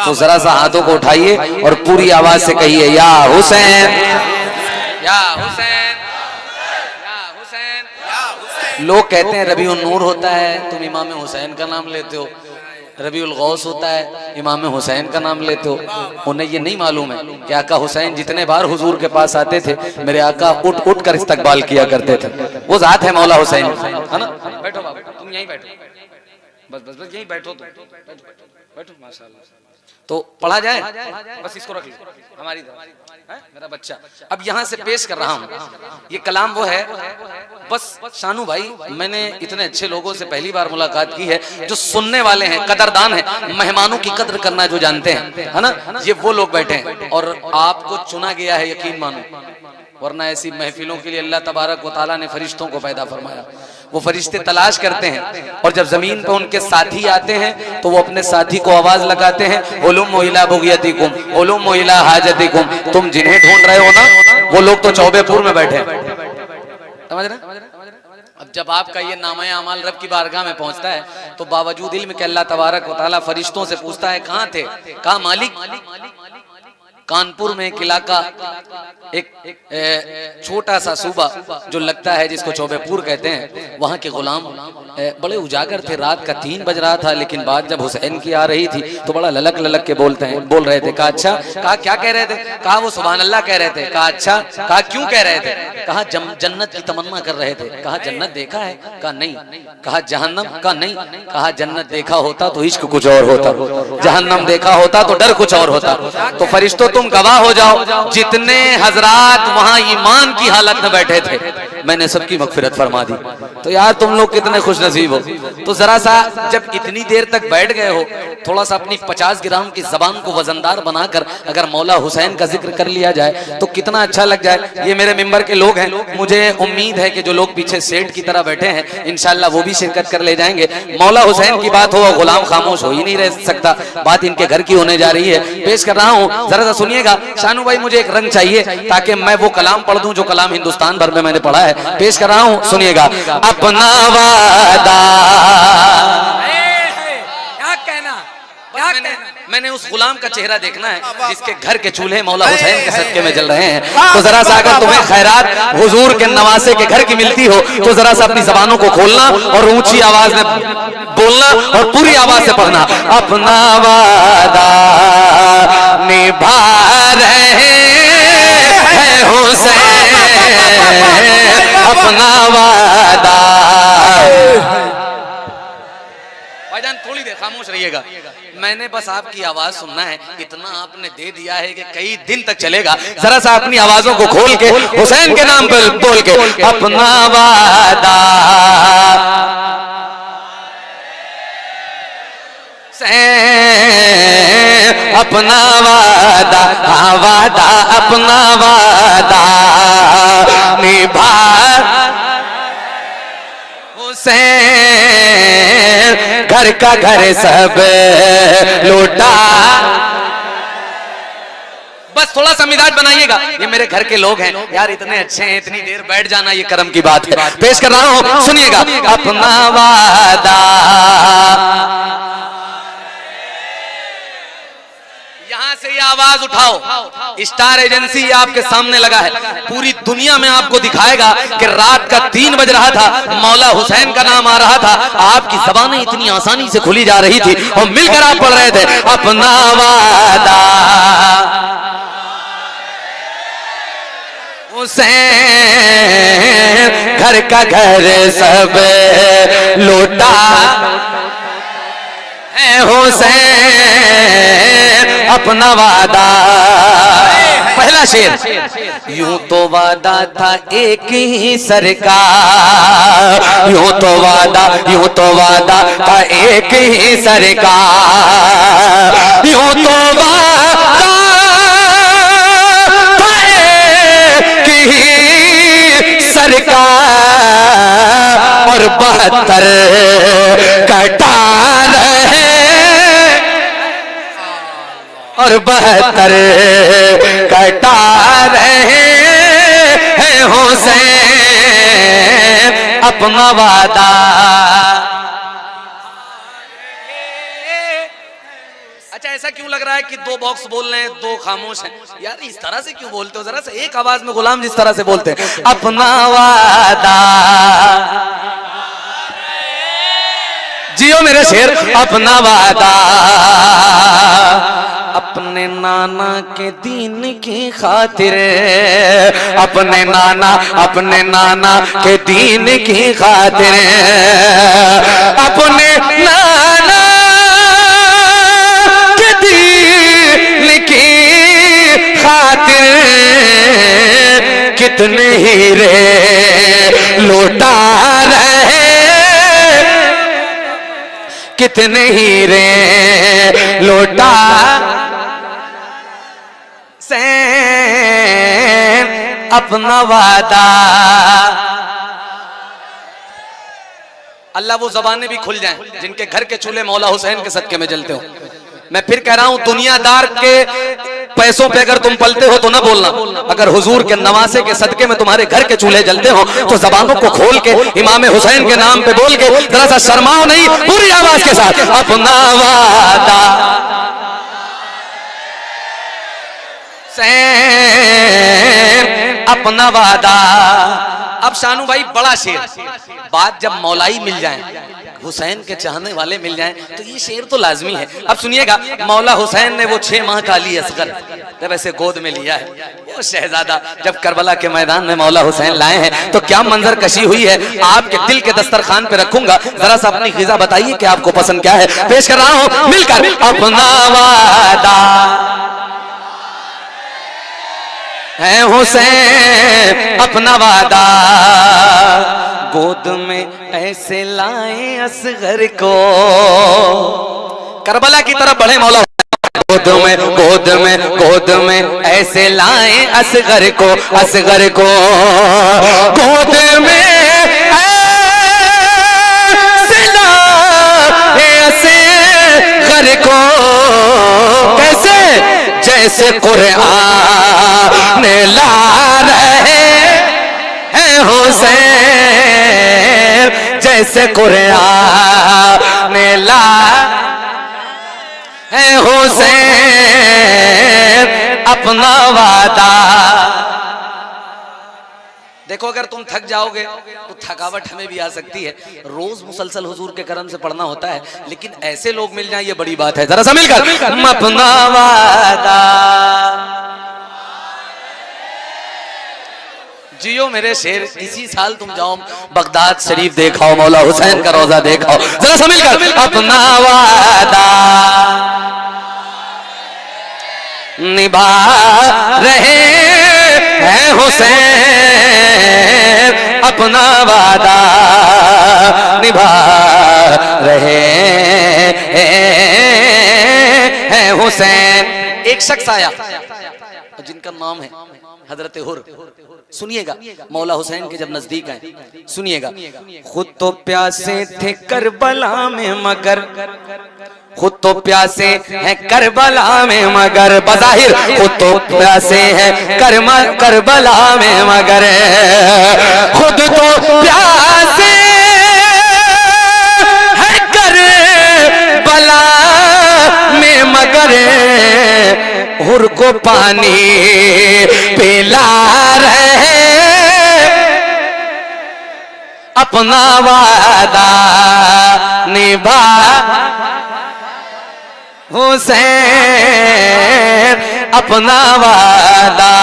तो जरा सा हाथों को उठाइए और पूरी आवाज से कहिए या हुसैन या हुसैन या हुसैन। लोग कहते हैं रबीउल नूर होता है, तुम इमाम हुसैन का नाम लेते हो। रबीउल गौस होता है, इमाम हुसैन का नाम लेते हो। उन्हें ये नहीं मालूम है कि आका हुसैन जितने बार हुजूर के पास आते थे, मेरे आका उठ उठ कर इस्तकबाल किया करते थे। वो जात है मौला हुसैन, है ना। बैठो बाबा, तुम यहीं बैठो, बस बस बस यहीं बैठो, तुम बैठो माशाल्लाह। तो पढ़ा जाए, बस इसको रख लो हमारी तरफ, मेरा बच्चा। अब यहाँ से पेश कर रहा हूँ, ये कलाम वो है। बस शानू भाई, मैंने इतने अच्छे लोगों से पहली बार मुलाकात की है जो सुनने वाले हैं, कदरदान हैं, मेहमानों की कद्र करना जो जानते हैं, है ना। ये वो लोग बैठे हैं और आपको चुना गया है, यकीन मानो, वरना ऐसी महफिलों के लिए अल्लाह तबारक व तआला ने फरिश्तों को पैदा फरमाया। वो फरिश्ते तलाश करते हैं और जब जमीन पे उनके साथी आते हैं तो वो अपने साथी को आवाज लगाते हैं, उलुम इला बुगियतिकुम उलुम इला हाजतिकुम। तुम जिन्हें ढूंढ रहे हो ना, वो लोग तो चौबेपुर में बैठे हैं, समझ रहे। अब जब आपका ये नामा अमाल रब की बारगाह में पहुंचता है तो बावजूद इल्म के अल्लाह तबारक व तआला फरिश्तों से पूछता है कहाँ थे। कहा मालिक, कानपुर में एक इलाका, एक छोटा सा सूबा जो लगता है जिसको चौबेपुर कहते हैं, वहाँ के गुलाम बड़े उजागर थे। रात का 3 बज रहा था, लेकिन बात जब हुसैन की आ रही थी तो बड़ा ललक ललक के बोल रहे थे। कहा अच्छा, कहा क्या कह रहे थे। कहा वो सुभान अल्लाह कह रहे थे। कहा अच्छा, कहा क्यों कह रहे थे। कहा जन्नत की तमन्ना कर रहे थे। कहा जन्नत देखा है। कहा नहीं। कहा जहन्नम। कहा नहीं। कहा जन्नत देखा होता तो इश्क कुछ और होता, जहन्नम देखा होता तो डर कुछ और होता। तो फरिश्तों तुम गवाह हो जाओ, जितने हजरात वहां ईमान की हालत में बैठे थे, मैंने सबकी मगफिरत फरमा दी। तो यार तुम लोग कितने खुश नसीब हो। तो जरा सा जब इतनी देर तक बैठ गए हो, थोड़ा सा अपनी 50 ग्राम की जबान को वजनदार बनाकर अगर मौला हुसैन का जिक्र कर लिया जाए तो कितना अच्छा लग जाए। ये मेरे मिंबर के लोग हैं, मुझे उम्मीद है कि जो लोग पीछे सेठ की तरह बैठे हैं इंशाल्लाह वो भी शिरकत कर ले जाएंगे। मौला हुसैन की बात हो, गुलाम खामोश हो ही नहीं रह सकता, बात इनके घर की होने जा रही है। पेश कर रहा हूँ, जरा सा सुनिएगा। शानू भाई मुझे एक रंग चाहिए ताकि मैं वो कलाम पढ़ दूं जो कलाम हिंदुस्तान भर में मैंने पढ़ा है। पेश कर रहा हूं, सुनिएगा। अपना वादा, क्या कहना, क्या कहना। मैंने उस गुलाम का चेहरा देखना है जिसके घर के चूल्हे मौला हुसैन के सदके में जल रहे हैं। तो जरा सा अगर तुम्हें खैरात हुजूर के नवासे के घर की मिलती हो तो जरा सा अपनी जबानों को खोलना और ऊंची आवाज में बोलना और पूरी आवाज से पढ़ना। अपना वादा निभा रहे हैं हुसैन, अपना वादा। भाईजान थोड़ी देर खामोश रहिएगा, मैंने बस आपकी आवाज सुनना है, इतना आपने दे दिया है कि कई दिन तक चलेगा। जरा सा अपनी आवाजों को खोल के हुसैन के नाम पर बोल के अपना वादा अपना वादा, वादा अपना वादा निभा हुसैन, घर का घर सब लौटा। बस थोड़ा सा मिजाज बनाइएगा, ये मेरे घर के लोग हैं यार, इतने अच्छे हैं, इतनी देर बैठ जाना ये करम की बात है। पेश कर रहा हूं, सुनिएगा। अपना वादा, यहां से ये आवाज उठाओ, स्टार एजेंसी आपके सामने लगा है, पूरी दुनिया में आपको दिखाएगा कि रात का 3 बज रहा था, मौला हुसैन का नाम आ रहा था, आपकी जबानें इतनी आसानी से खुली जा रही थी और मिलकर आप पढ़ रहे थे अपना वादा हुसैन, घर का घर सब लौटा है हुसैन, अपना वादा। पहला शेर, यूं तो वादा था एक ही सरकार, यूं तो वादा था एक ही सरकार, यूं तो वादा था एक ही सरकार और 72 कटार है और 72 कटा रहे हैं हुसैन, अपना वादा। अच्छा ऐसा क्यों लग रहा है कि दो बॉक्स बोल रहे हैं, दो खामोश हैं? यार इस तरह से क्यों बोलते हो? जरा सा एक आवाज में गुलाम जिस तरह से बोलते हैं, अपना वादा जियो मेरे शेर, अपना वादा अपने नाना के दीन की खातिर, अपने नाना के दीन की खातिर, अपने नाना के दीन की खातिर कितने हीरे लौटा रहे, कितने हीरे लौटा अपना वादा। अल्लाह वो ज़बानें भी खुल जाएं जिनके घर के चूल्हे मौला हुसैन के सदके में जलते हो। मैं फिर कह रहा हूं, दुनियादार के पैसों पे अगर तुम पलते हो तो ना बोलना, अगर हुजूर के नवासे के सदके में तुम्हारे घर के चूल्हे जलते हो तो जबानों को खोल के इमाम हुसैन के नाम पे बोल के जरा सा शर्माओ नहीं, पूरी आवाज के साथ अपना वादा अपना वादा। अब शानू भाई बड़ा शेर, बात जब मौलाई मिल जाए, हुसैन के चाहने वाले मिल जाएं, तो ये शेर तो लाजमी है। अब सुनिएगा, मौला हुसैन ने वो 6 माह का अली असगर जब ऐसे गोद में लिया है, वो शहजादा जब करबला के मैदान में मौला हुसैन लाए हैं, तो क्या मंजर कशी हुई है, आपके दिल के दस्तरखान पे रखूंगा। जरा सा अपनी ग़िज़ा बताइए कि आपको पसंद क्या है। पेश कर रहा हूं मिलकर, अपना वादा है हुसैन, अपना वादा गोद में ऐसे लाए असगर को। करबला की तरफ बढ़े मौला, गोद में ऐसे लाए असगर को, असगर को गोद में ऐसे लाए असगर को। कैसे? जैसे कुरान ला रहे हैं हुसैन, जैसे कुरान ला है हुसैन, अपना वादा। देखो अगर तुम थक जाओगे तो थकावट हमें भी आ सकती है, रोज मुसलसल हुजूर के करम से पढ़ना होता है, लेकिन ऐसे लोग मिल जाए ये बड़ी बात है। जरा सा मिलकर, अपना वादा जियो मेरे शेर। इसी साल तुम जाओ बगदाद शरीफ देखाओ, मौला हुसैन का रोजा देखाओ। जरा सा मिलकर, अपना वादा निभा रहे हैं हुसैन, अपना वादा निभा रहे हैं हुसैन। एक शख्स आया जिनका नाम है हजरत हुर। सुनिएगा, मौला हुसैन के जब नजदीक आए, सुनिएगा, खुद तो प्यासे थे करबला में मगर, खुद तो प्यासे हैं करबला में मगर, बज़ाहिर खुद तो प्यासे हैं करबला में मगर, खुद तो प्यासे हैं करबला में मगर, हुर को पानी पिला रहे, अपना वादा निभा हुसैन, अपना वादा।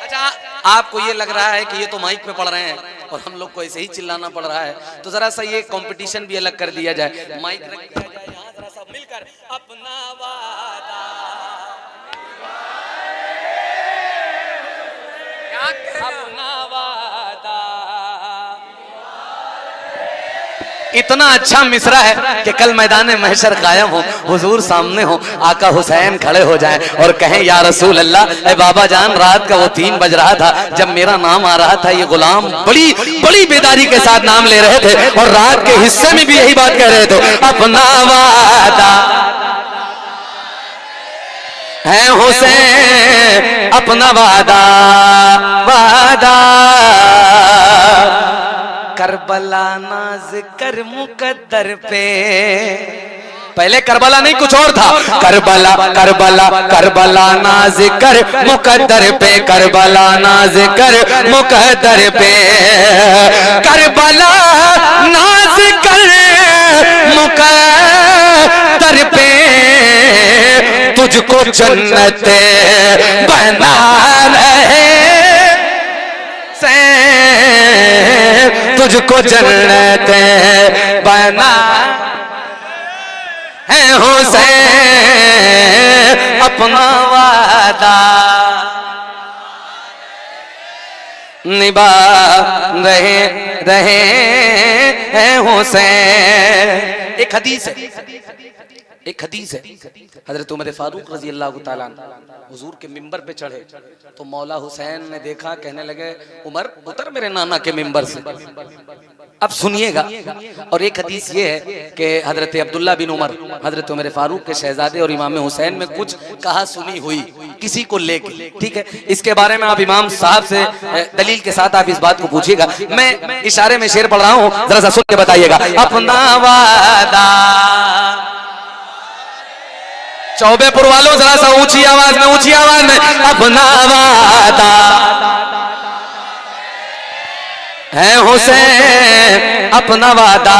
अच्छा आपको ये लग रहा है कि ये तो माइक पे पढ़ रहे हैं और हम लोग को ऐसे ही चिल्लाना पड़ रहा है, तो जरा सा ये कंपटीशन भी अलग कर दिया जाए। माइक जरा सा मिलकर, अपना वादा अपना वादा। इतना अच्छा मिसरा है कि कल मैदान महशर कायम हो, हुजूर सामने हो, आका हुसैन खड़े हो जाएं और कहें या रसूल अल्लाह, ए बाबा जान, रात का वो 3 बज रहा था जब मेरा नाम आ रहा था, ये गुलाम बड़ी बड़ी बेदारी के साथ नाम ले रहे थे और रात के हिस्से में भी यही बात कह रहे थे, अपना वादा है हुसैन, अपना वादा वादा। करबला नाज कर मुकद्दर पे, पहले करबला नहीं कुछ और था। करबला करबला करबला नाज कर मुकद्दर पे, करबला नाज कर मुकद्दर पे, करबला नाज कर मुकद्दर पे, तुझको जन्नत बना रहे से, तुझको जन्नत बना है हुसैन अपना वादा निभा रहे हैं हुसैन। एक हदीस है, एक हदीस है, हजरत उमर फारूक रजी अल्लाह ताला हुजूर के मिंबर पे चढ़े तो मौला हुसैन ने देखा, कहने लगे उमर उतर मेरे नाना के मिंबर से। अब सुनिएगा। और एक हदीस ये है कि हजरत अब्दुल्ला बिन उमर हजरत उमर फारूक के शहजादे और इमाम हुसैन में कुछ कहा सुनी हुई किसी को लेके, ठीक है, इसके बारे में आप इमाम साहब से दलील के साथ आप इस बात को पूछिएगा। मैं इशारे में शेर पढ़ रहा हूँ, जरा सा सुन के बताइएगा। अपना वादा, चौबेपुर वालों जरा सा ऊंची आवाज में, ऊंची आवाज में, अपना वादा है हुसैन अपना वादा,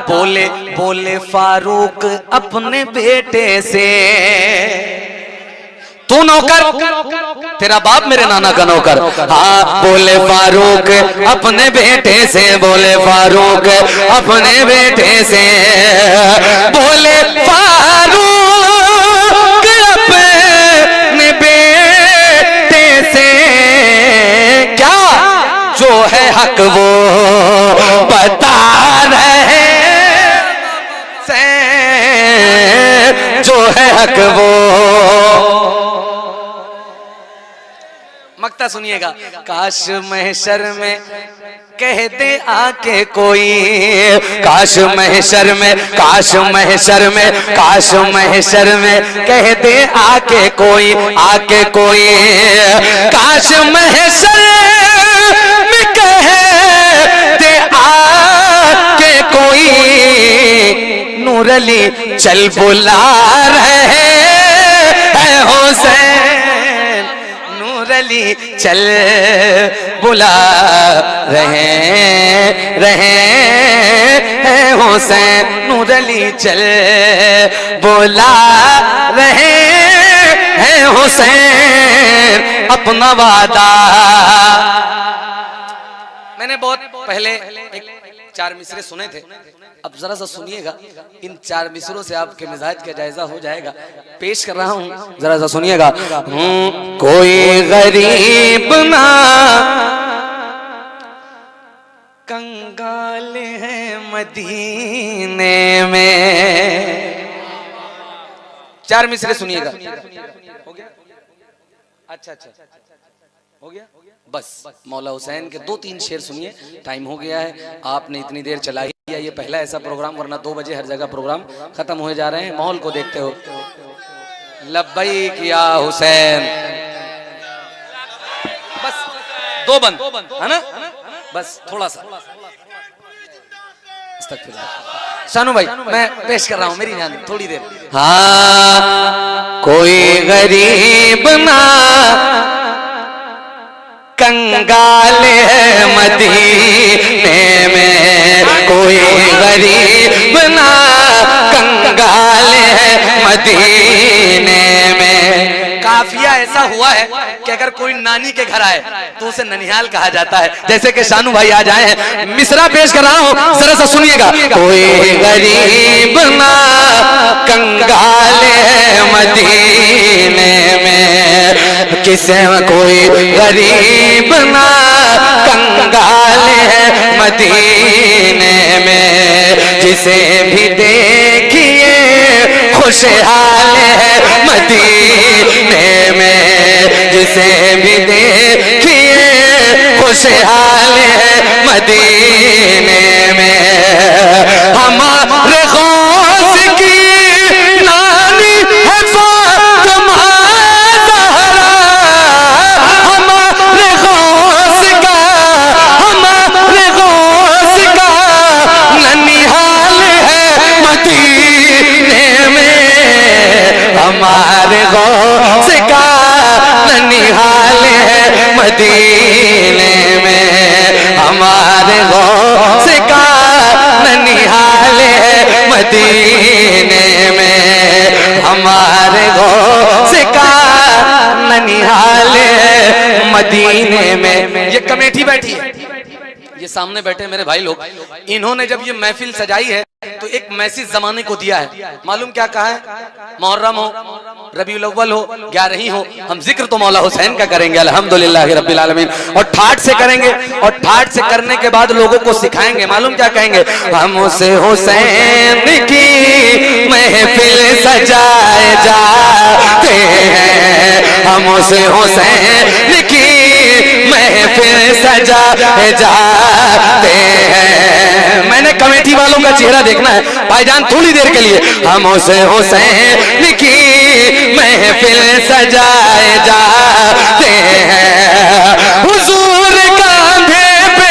बोले बोले फारूक अपने बेटे से, तू नौकर तेरा बाप मेरे नाना का नौकर। हाँ बोले फारूक अपने बेटे से, बोले फारूक अपने बेटे से, बोले फारूक अपने बेटे से, क्या जो है हक वो बता रहे से, जो है हक वो। मक्ता सुनिएगा। काश महशर में कह दे आके कोई, काश महशर में, काश महशर में, काश महशर में कह दे आके कोई, आके कोई, काश महशर में कह दे आके कोई, नूर अली चल बुला रहे हैं हुसैन, नूर अली चल बुला रहे हैं हुसैन, नूर अली चल बुला रहे हैं हुसैन अपना वादा। मैंने बहुत पहले एक 4 मिसरे सुने थे, अब जरा सा सुनिएगा। इन 4 मिसरों से आपके मिजाज का जायजा हो जाएगा। पेश कर रहा हूँ, जरा सा सुनिएगा। कोई गरीब ना कंगाल है मदीने में। 4 मिसरे सुनिएगा। हो गया? अच्छा, हो गया। बस मौला हुसैन के 2-3 शेर सुनिए, टाइम हो गया है। आपने इतनी देर चला ही दिया, ये पहला ऐसा प्रोग्राम, वरना 2 बजे हर जगह प्रोग्राम खत्म हो जा रहे हैं। माहौल को देखते हो। लब्बैक या हुसैन, बस 2 बंद है ना, बस थोड़ा सा। शानू भाई मैं पेश कर रहा हूँ, मेरी जान थोड़ी देर। हाँ कोई गरीब ना कंगाल है मदीने में, कोई गरीब ना कंगाल है मदीने में। काफिया ऐसा हुआ है कि अगर कोई नानी के घर आए तो उसे ननिहाल कहा जाता है। जैसे कि शानू भाई आज आए हैं, मिसरा पेश कर रहा हूँ, जरा सा सुनिएगा। कोई गरीब ना कंगाल है मदीने में, किसे कोई गरीब ना कंगाल है मदीने में, जिसे भी देखिए खुशहाल है मदीने में, जिसे भी देखिए खुशहाल है मदीने में। हमारे गौस की नानी है फातिमा ज़हरा, हमारे गौस का, हमारे गौस का ननिहाल है मदीने में। हमारे गौस का ननिहाल है मदीने में, हमारे गौस का ननिहाल है मदीने में, हमारे गौस का ननिहाल है मदीने में। ये कमेटी बैठी है, ये सामने बैठे मेरे भाई लोग, इन्होंने जब ये महफिल सजाई है तो एक मैसेज जमाने को दिया है। मालूम क्या कहा है? मुहर्रम हो, रबीउल अव्वल हो, 11 हो, हम जिक्र तो मौला हुसैन का करेंगे अल्हम्दुलिल्लाह रब्बिल आलमीन, और ठाठ से करेंगे, और ठाठ से करने के बाद लोगों को सिखाएंगे। मालूम क्या कहेंगे? हम उसे हुसैन की महफिल सजाए जाते हैं, हम उसे हुसैन की महफिल सजाए जाते हैं। मैंने कमेटी वालों का चेहरा देखना है भाईजान थोड़ी देर के लिए। हम उसे हुसैन की महफिल सजाए जाते हैं, हुजूर कांधे पे,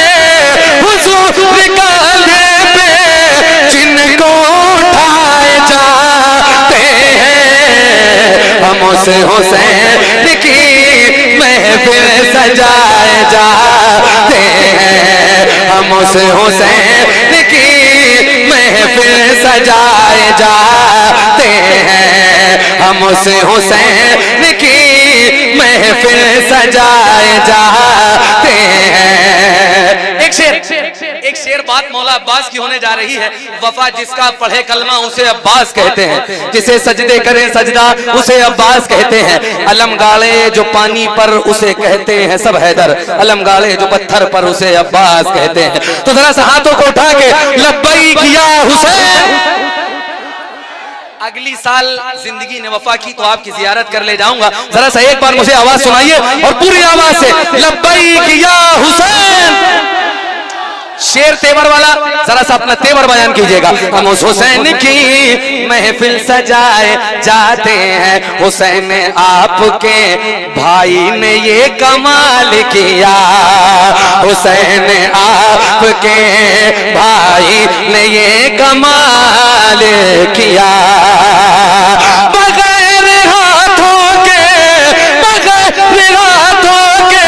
हुजूर कांधे पे जिनको उठाए जाते हैं, हम उसे हुसैन की महफिल सजाए जाते हैं, हम उसे हुसैन की महफिल सजाए जाते हैं, हम उसे हुसैन की महफिल सजाए जाते हैं। एक शेर बात मौला अब्बास की होने जा रही है। वफा जिसका पढ़े कलमा उसे अब्बास कहते हैं, जिसे सजदे करें सजदा उसे अब्बास कहते हैं, अलम गाड़े जो पानी पर उसे कहते हैं सब हैदर, अलम गाड़े जो पत्थर पर उसे अब्बास कहते हैं। तो जरा सा हाथों को उठा के लब्बैक या हुसैन। अगली साल जिंदगी ने वफा की तो आपकी जियारत कर ले जाऊंगा। जरा सा एक बार मुझे आवाज सुनाइए और पूरी आवाज से लब्बैक या हुसैन। शेर तेवर वाला जरा सा अपना तेवर बयान कीजिएगा। हम उस हुसैन की महफिल सजाए जाते हैं, हुसैन आपके भाई ने ये कमाल किया, हुसैन आपके भाई ने ये कमाल किया, बगैर हाथों के, बगैर हाथों के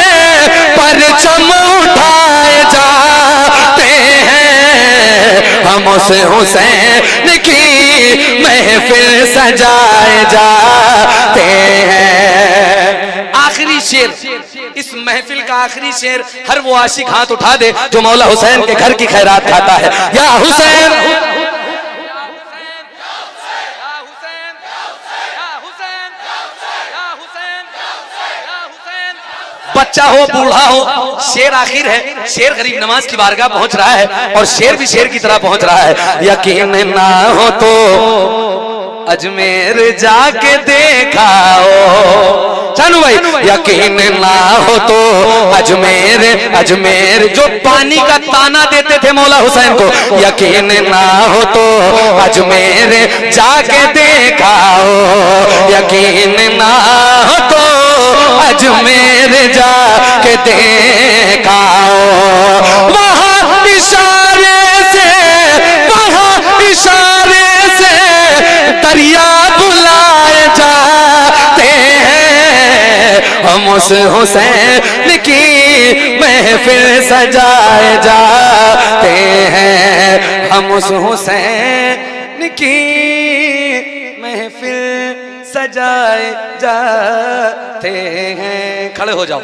परचम उठाए जाते हैं, हम उस हुसैन की महफिल सजाए जाते हैं। आखिरी शेर, इस महफिल का आखिरी शेर हर वो आशिक हाथ उठा दे जो मौला हुसैन के घर की खैरात खाता है। या हुसैन, बच्चा हो बूढ़ा हो, शेर आखिर है। शेर गरीब नवाज की बारगाह पहुंच रहा है और शेर भी शेर की तरह पहुंच रहा है। यकीन ना हो तो अजमेर जाके देखाओ, चानू भाई, यकीन ना हो तो अजमेर, अजमेर जो पानी का ताना देते थे मौला हुसैन को, यकीन ना हो तो अजमेर जाके देखाओ, यकीन ना हो तो अजमेर जाके देखाओ, वहां इशारे से, वहां इशारे से दरिया बुलाए जाते हैं, हम उस हुसैन की महफिल सजाए जाते हैं, हम उस हुसैन की महफिल सजाए जाते हैं। खड़े हो जाओ।